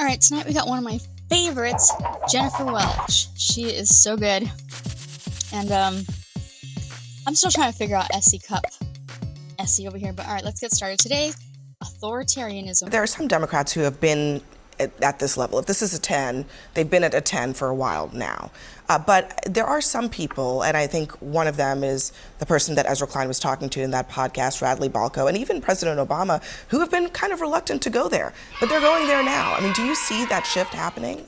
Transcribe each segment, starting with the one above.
All right, tonight we got one of my favorites, Jennifer Welch. She is so good. And I'm still trying to figure out Essie Cup. Essie over here. But all right, let's get started. Today, authoritarianism. There are some Democrats who have been at this level. If this is a 10, they've been at a 10 for a while now. But there are some people, and I think one of them is the person that Ezra Klein was talking to in that podcast, Radley Balco, and even President Obama, who have been kind of reluctant to go there. But they're going there now. I mean, do you see that shift happening?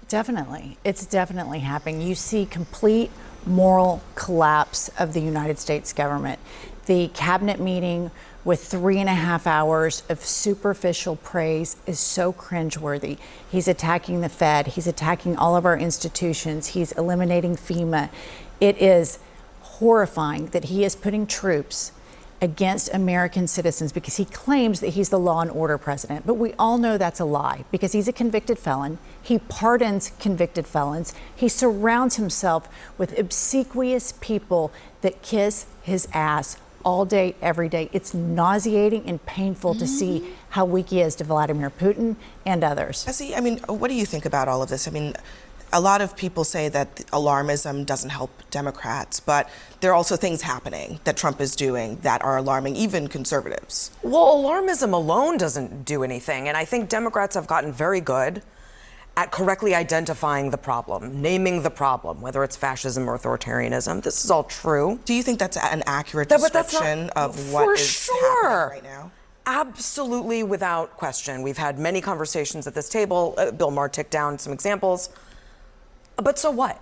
Definitely. It's definitely happening. You see complete moral collapse of the United States government. The cabinet meeting with 3.5 hours of superficial praise is so cringeworthy. He's attacking the Fed. He's attacking all of our institutions. He's eliminating FEMA. It is horrifying that he is putting troops against American citizens because he claims that he's the law and order president. But we all know that's a lie because he's a convicted felon. He pardons convicted felons. He surrounds himself with obsequious people that kiss his ass all day, every day. It's nauseating and painful to see how weak he is to Vladimir Putin and others. Essie, I mean, what do you think about all of this? I mean, a lot of people say that alarmism doesn't help Democrats, but there are also things happening that Trump is doing that are alarming even conservatives. Well, alarmism alone doesn't do anything, and I think Democrats have gotten very good at correctly identifying the problem, naming the problem, whether it's fascism or authoritarianism. This is all true. Do you think that's an accurate description of what is happening right now? Absolutely, without question. We've had many conversations at this table. Bill Maher ticked down some examples. But so what?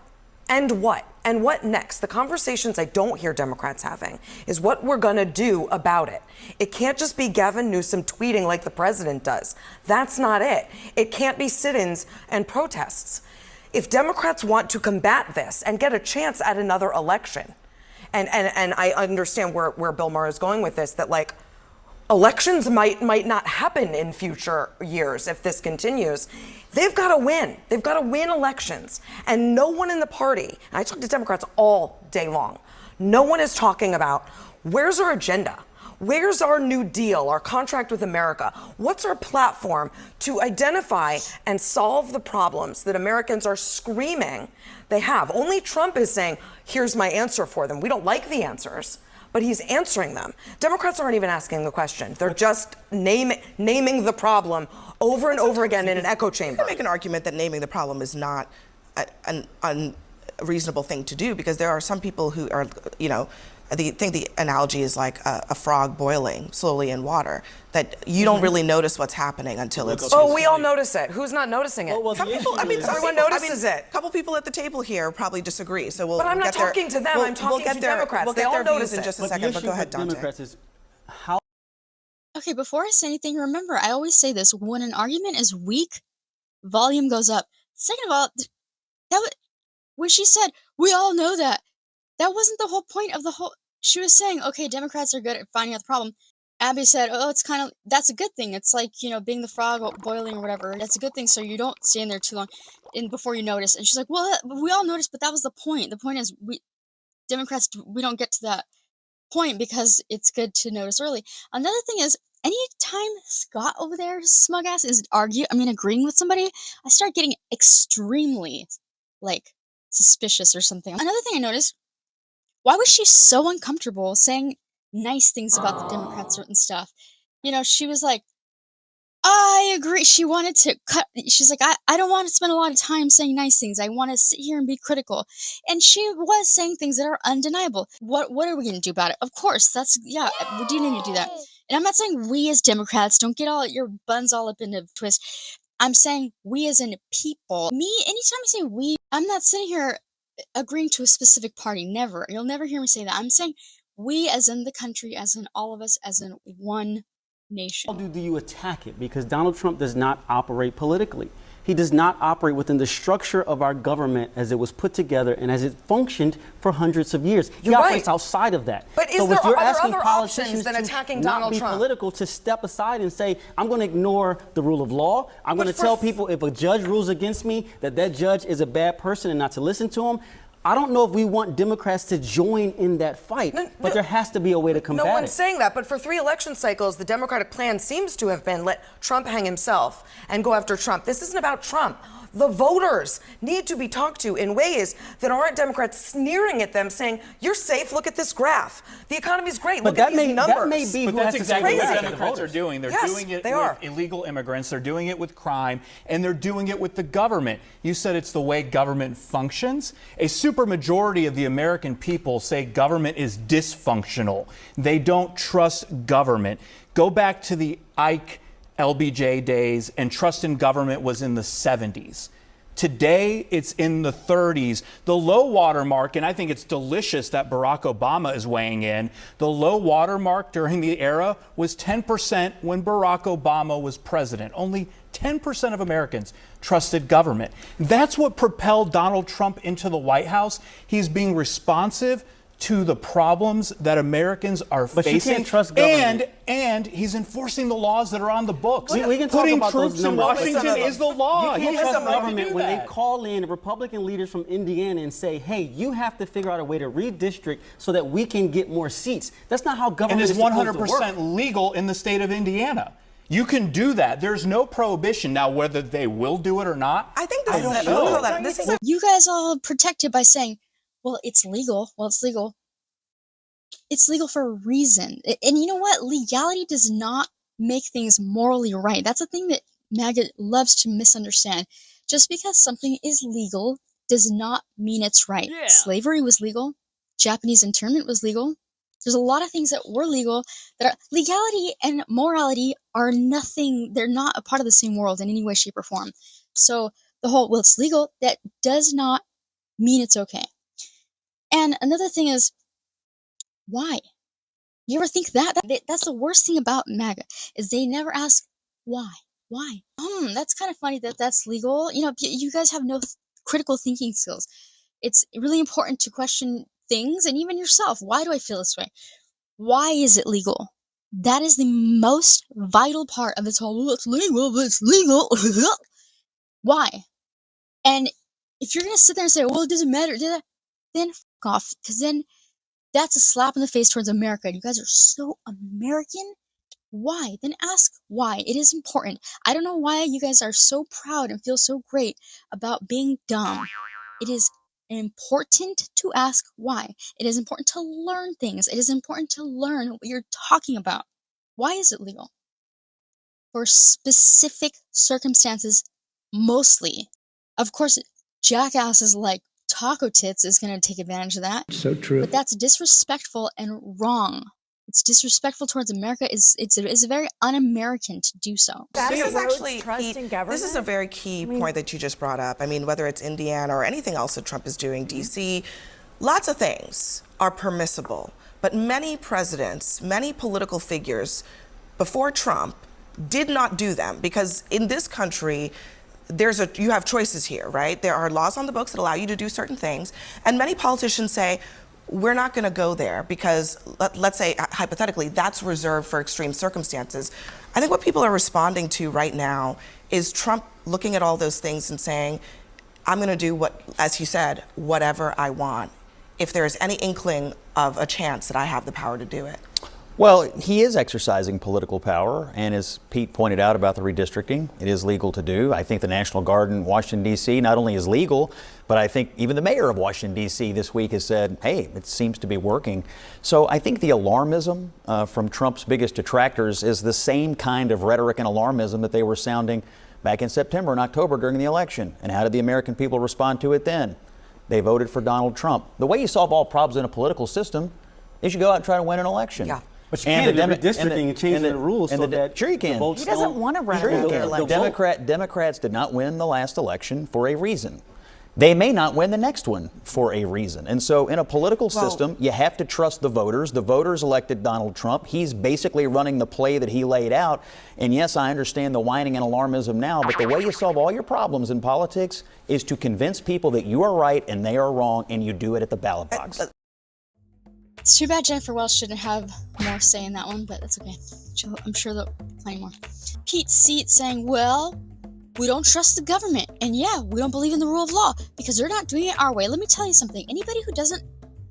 And what? And what next? The conversations I don't hear Democrats having is what we're going to do about it. It can't just be Gavin Newsom tweeting like the president does. That's not it. It can't be sit-ins and protests. If Democrats want to combat this and get a chance at another election, and I understand where Bill Maher is going with this, that like elections might not happen in future years if this continues. They've got to win. They've got to win elections. And no one in the party, and I talk to Democrats all day long, no one is talking about where's our agenda? Where's our New Deal, our contract with America? What's our platform to identify and solve the problems that Americans are screaming they have? Only Trump is saying, here's my answer for them. We don't like the answers, but he's answering them. Democrats aren't even asking the question. They're just naming the problem over and over again in an echo chamber. You can make an argument that naming the problem is not an unreasonable thing to do because there are some people who are, you know, I think the analogy is like a frog boiling slowly in water, that you don't really notice what's happening until it's... Oh, we all notice it. Who's not noticing it? Some people, I mean, everyone notices it. A couple people at the table here probably disagree, so we'll But I'm not talking to them, I'm talking to Democrats. We'll They get all their notice views in it. just a second, but go ahead, Dante. Democrats is how... Okay, before I say anything, remember, I always say this. When an argument is weak, volume goes up. Second of all, when she said, we all know that wasn't the whole point of the whole... She was saying, okay, Democrats are good at finding out the problem. Abby said, oh, it's kind of, that's a good thing. It's like, you know, being the frog boiling or whatever. That's a good thing, so you don't stand there too long before you notice. And she's like, well, we all noticed, but that was the point. The point is, Democrats, we don't get to that point because it's good to notice early. Another thing is, anytime Scott over there, smug ass, is agreeing with somebody, I start getting extremely, like, suspicious or something. Another thing I noticed, why was she so uncomfortable saying nice things about the Democrats and stuff? You know, she was like, I agree. She wanted to cut. She's like, I don't want to spend a lot of time saying nice things. I want to sit here and be critical. And she was saying things that are undeniable. What are we going to do about it? Of course, we do need to do that. And I'm not saying we as Democrats, don't get all your buns all up in a twist. I'm saying we as in people. Me, anytime I say we, I'm not sitting here agreeing to a specific party. Never. You'll never hear me say that. I'm saying we as in the country, as in all of us, as in one nation. How do you attack it? Because Donald Trump does not operate politically. He does not operate within the structure of our government as it was put together and as it functioned for hundreds of years. He operates outside of that. But are there other options than attacking Donald Trump? Not be political, to step aside and say, I'm going to ignore the rule of law. I'm going to tell people if a judge rules against me that judge is a bad person and not to listen to him. I don't know if we want Democrats to join in that fight, but there has to be a way to combat it. No one's saying that, but for 3 election cycles, the Democratic plan seems to have been let Trump hang himself and go after Trump. This isn't about Trump. The voters need to be talked to in ways that aren't Democrats sneering at them, saying, "You're safe. Look at this graph. The economy's great. Look at these numbers." That may be but who that's has to exactly say what Democrats are doing. They're doing it with illegal immigrants. They're doing it with crime, and they're doing it with the government. You said it's the way government functions. A supermajority of the American people say government is dysfunctional. They don't trust government. Go back to the Ike LBJ days, and trust in government was in the 70s. Today, it's in the 30s. The low water mark, and I think it's delicious that Barack Obama is weighing in, the low water mark during the era was 10% when Barack Obama was president. Only 10% of Americans trusted government. That's what propelled Donald Trump into the White House. He's being responsive to the problems that Americans are facing. You can't trust government. And he's enforcing the laws that are on the books. We can talk Putting about troops those in numbers. Washington is the law. You can't He has trust the right to government do when they that. call in Republican leaders from Indiana and say, hey, you have to figure out a way to redistrict so that we can get more seats. That's not how government And is is supposed to 100% work. legal in the state of Indiana. You can do that. There's no prohibition. Now, whether they will do it or not, I think this I don't is know. hold on. This is You guys all protect it by saying, well, it's legal. Well, it's legal. It's legal for a reason. And you know what? Legality does not make things morally right. That's a thing that MAGA loves to misunderstand. Just because something is legal does not mean it's right. Yeah. Slavery was legal. Japanese internment was legal. There's a lot of things that were legal that are legality and morality are nothing. They're not a part of the same world in any way, shape, or form. So the whole, well, it's legal, that does not mean it's okay. And another thing is, why? You ever think that's the worst thing about MAGA is they never ask why. Why? That's kind of funny that that's legal. You know, you guys have no critical thinking skills. It's really important to question things and even yourself. Why do I feel this way? Why is it legal? That is the most vital part of this whole, well, it's legal, but it's legal. Why? And if you're going to sit there and say, well, it doesn't matter, then fuck off, because then that's a slap in the face towards America. You guys are so American. Why? Then ask why. It is important. I don't know why you guys are so proud and feel so great about being dumb. It is important to ask why. It is important to learn things. It is important to learn what you're talking about. Why is it legal? For specific circumstances, mostly. Of course, jackasses like Taco Tits is going to take advantage of that. So true. But that's disrespectful and wrong. It's disrespectful towards America. It's very un-American to do so. This is actually trust key. in government? This is a very key point that you just brought up. I mean, whether it's Indiana or anything else that Trump is doing, DC, lots of things are permissible. But many presidents, many political figures before Trump did not do them because in this country, you have choices here, right? There are laws on the books that allow you to do certain things. And many politicians say, we're not going to go there because, let's say, hypothetically, that's reserved for extreme circumstances. I think what people are responding to right now is Trump looking at all those things and saying, I'm going to do what, as you said, whatever I want, if there's any inkling of a chance that I have the power to do it. Well, he is exercising political power, and as Pete pointed out about the redistricting, it is legal to do. I think the National Guard in Washington, D.C. not only is legal, but I think even the mayor of Washington, D.C. this week has said, hey, it seems to be working. So I think the alarmism from Trump's biggest detractors is the same kind of rhetoric and alarmism that they were sounding back in September and October during the election. And how did the American people respond to it then? They voted for Donald Trump. The way you solve all problems in a political system is you go out and try to win an election. Yeah. But you can't do redistricting and changing the rules so that sure you can. the votes He doesn't don't- want to run Sure you another can. election. Democrats did not win the last election for a reason. They may not win the next one for a reason. And so in a political system, you have to trust the voters. The voters elected Donald Trump. He's basically running the play that he laid out. And yes, I understand the whining and alarmism now, but the way you solve all your problems in politics is to convince people that you are right and they are wrong, and you do it at the ballot box. It's too bad Jennifer Welch didn't have more say in that one, but that's okay. I'm sure there'll be plenty more. Pete Seat saying, well, We don't trust the government. And yeah, we don't believe in the rule of law because they're not doing it our way. Let me tell you something. Anybody who doesn't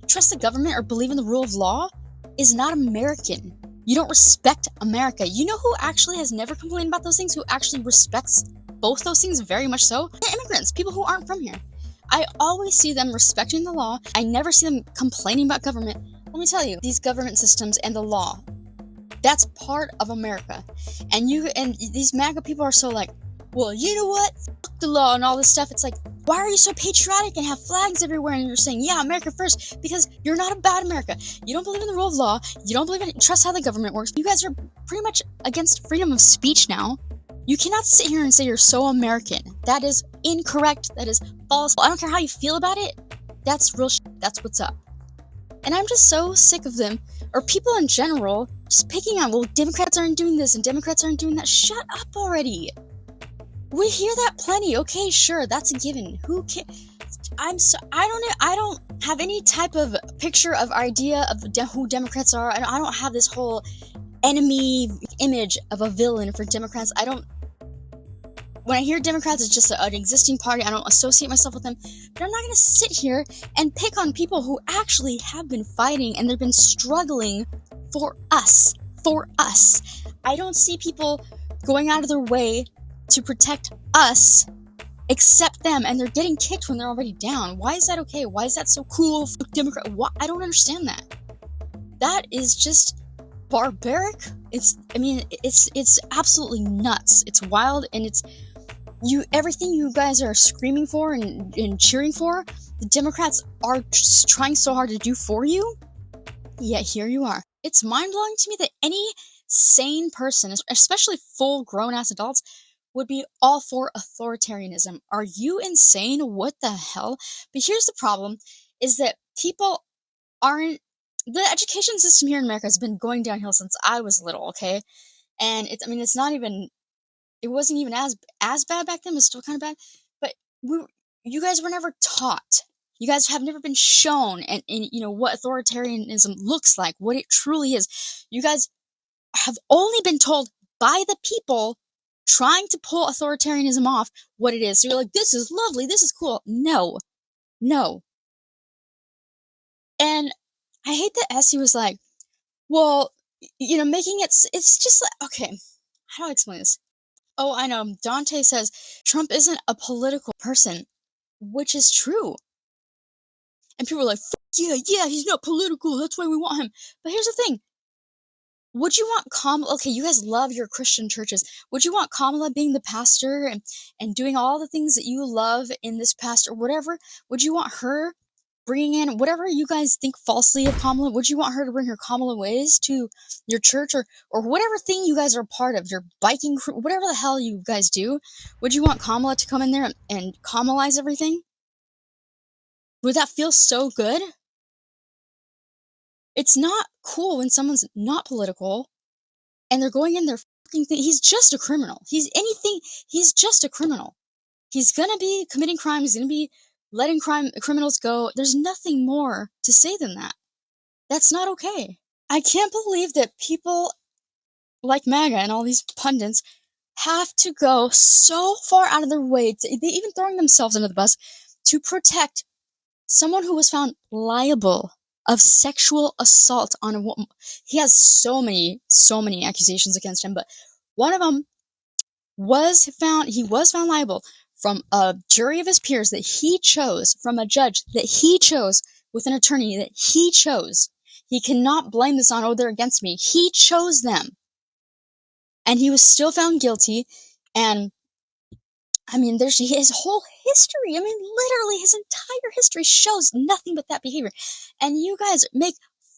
trust the government or believe in the rule of law is not American. You don't respect America. You know who actually has never complained about those things, who actually respects both those things very much so? They're immigrants, people who aren't from here. I always see them respecting the law. I never see them complaining about government. Let me tell you, these government systems and the law, that's part of America. And these MAGA people are so like, well, you know what? Fuck the law and all this stuff. It's like, why are you so patriotic and have flags everywhere and you're saying, yeah, America first? Because you're not about America. You don't believe in the rule of law. You don't believe in trust how the government works. You guys are pretty much against freedom of speech now. You cannot sit here and say you're so American. That is incorrect. That is false. I don't care how you feel about it. That's real shit. That's what's up. And I'm just so sick of them, or people in general, just picking on, well, Democrats aren't doing this and Democrats aren't doing that. Shut up already. We hear that plenty. Okay, sure, that's a given. Who cares? I don't have any type of picture of idea of who Democrats are. I don't have this whole enemy image of a villain for Democrats. When I hear Democrats, it's just an existing party. I don't associate myself with them. But I'm not going to sit here and pick on people who actually have been fighting and they've been struggling for us. For us. I don't see people going out of their way to protect us, except them, and they're getting kicked when they're already down. Why is that okay? Why is that so cool? Fuck Democrat. I don't understand that. That is just barbaric. It's absolutely nuts. It's wild, and everything you guys are screaming for and cheering for, the Democrats are just trying so hard to do for you, yet here you are. It's mind-blowing to me that any sane person, especially full grown-ass adults, would be all for authoritarianism. Are you insane? What the hell? But here's the problem, is that people aren't... The education system here in America has been going downhill since I was little, okay? And it's not even... It wasn't even as bad back then. It was still kind of bad. But you guys were never taught. You guys have never been shown and what authoritarianism looks like, what it truly is. You guys have only been told by the people trying to pull authoritarianism off what it is. So you're like, this is lovely, this is cool. No. And I hate that Essie was like, well, making it's just like, okay, how do I explain this? Oh, I know, Dante says Trump isn't a political person, which is true. And people are like, yeah, he's not political, that's why we want him. But here's the thing. Would you want Kamala... Okay, you guys love your Christian churches. Would you want Kamala being the pastor and doing all the things that you love in this pastor, whatever? Would you want her bringing in whatever you guys think falsely of Kamala? Would you want her to bring her Kamala ways to your church or whatever thing you guys are a part of, your biking crew, whatever the hell you guys do? Would you want Kamala to come in there and Kamalize everything? Would that feel so good? It's not cool when someone's not political and they're going in their fucking thing. He's just a criminal. He's just a criminal. He's gonna be committing crime. He's gonna be letting criminals go. There's nothing more to say than that. That's not okay. I can't believe that people like MAGA and all these pundits have to go so far out of their way, they even throwing themselves under the bus, to protect someone who was found liable of sexual assault on a woman. He has so many accusations against him, but one of them he was found liable from a jury of his peers that he chose, from a judge that he chose, with an attorney that he chose. He cannot blame this on, they're against me. He chose them. And he was still found guilty, and there's his whole history. Literally his entire history shows nothing but that behavior. And you guys make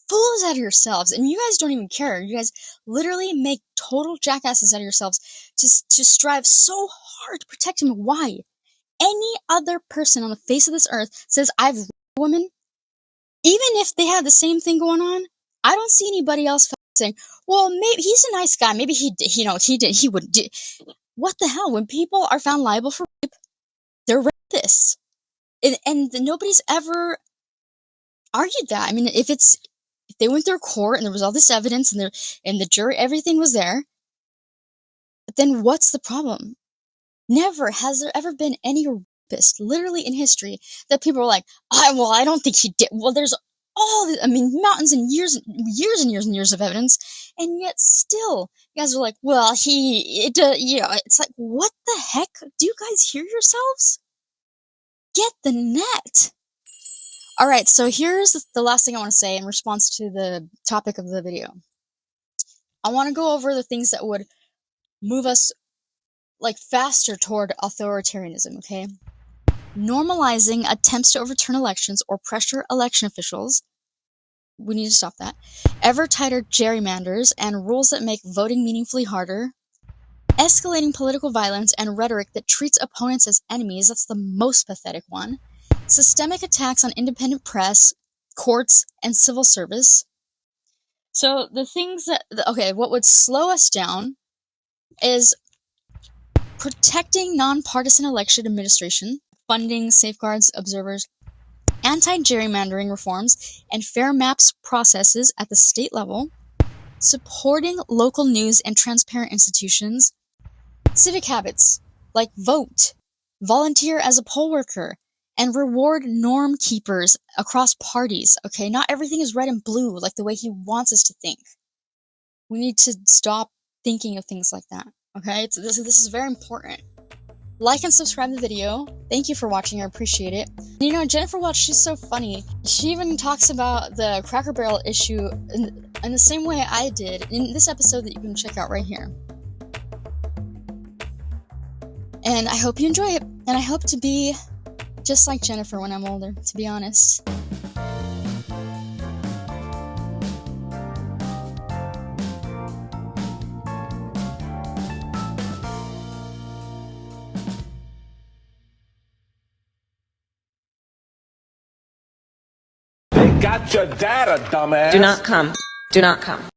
fools out of yourselves, and you guys don't even care. You guys literally make total jackasses out of yourselves to strive so hard to protect him. Why? Any other person on the face of this earth says, I've raped a woman, even if they had the same thing going on, I don't see anybody else saying, well, maybe he's a nice guy. Maybe he wouldn't do. What the hell? When people are found liable for rape, they're rapists. And nobody's ever argued that. If they went through court and there was all this evidence and the jury, everything was there, then what's the problem? Never has there ever been any rapist, literally in history, that people are like, I don't think he did. Well, there's mountains and years and years of evidence, and yet still, you guys are like, well, it's like, what the heck? Do you guys hear yourselves? Get the net. All right, so here's the last thing I want to say in response to the topic of the video. I want to go over the things that would move us like faster toward authoritarianism, okay? Normalizing attempts to overturn elections or pressure election officials. We need to stop that. Ever tighter gerrymanders and rules that make voting meaningfully harder. Escalating political violence and rhetoric that treats opponents as enemies. That's the most pathetic one. Systemic attacks on independent press, courts, and civil service. So the things that, what would slow us down is protecting nonpartisan election administration, funding safeguards observers, anti-gerrymandering reforms, and fair maps processes at the state level, supporting local news and transparent institutions, civic habits like vote, volunteer as a poll worker, and reward norm keepers across parties. Okay, not everything is red and blue like the way he wants us to think. We need to stop thinking of things like that. Okay, this is very important. Like and subscribe to the video. Thank you for watching. I appreciate it. You know, Jennifer Welch, she's so funny. She even talks about the Cracker Barrel issue in the same way I did in this episode that you can check out right here. And I hope you enjoy it. And I hope to be just like Jennifer when I'm older, to be honest. Got your data, dumbass. Do not come. Do not come.